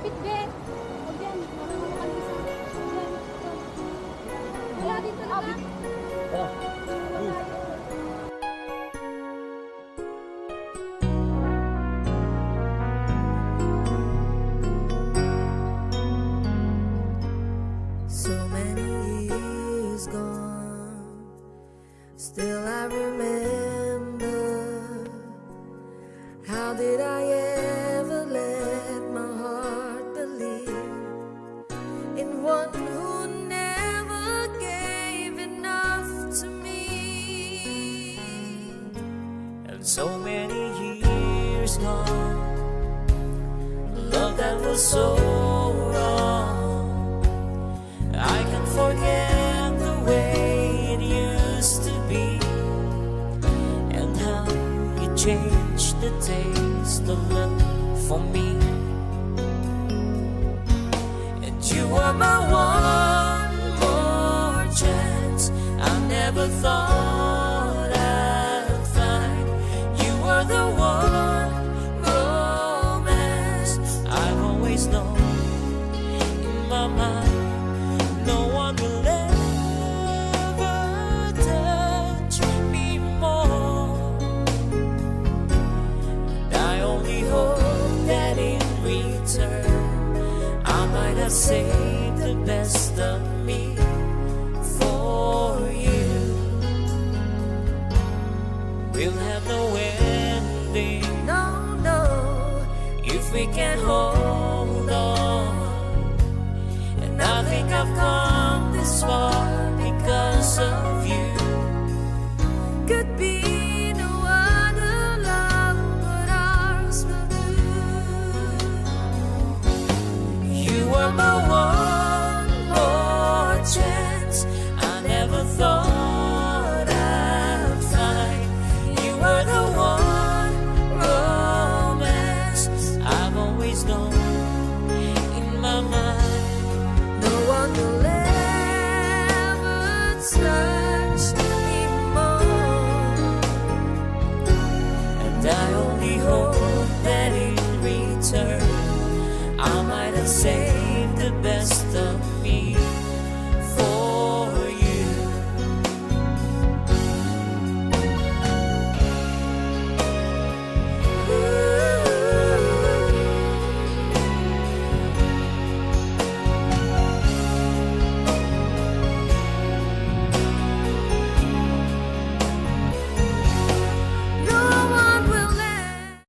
Kapit, be. O dyan, mamamahal isa. Dyan, ito. Wala din talaga. So many years gone, still I remember. How did I ever let my heart believe in one who never gave enough to me? And so many years gone, love that was so wrong. I can forget the way it used to be, and how you changed the taste of love for me. And you were my one more chance. I never thought I'd find. You were the one romance I've always known in my mind. No one will ever touch me more. And I only hope that in return I might have saved the best of me for you. We'll have no ending, No, no, if we can hold on. And I think I've come this far because of you. could be no other love but ours will do. You were my one more chance. I never thought I'd find. You were the one romance I've always known in my mind. No one will ever touch me more. And I only hope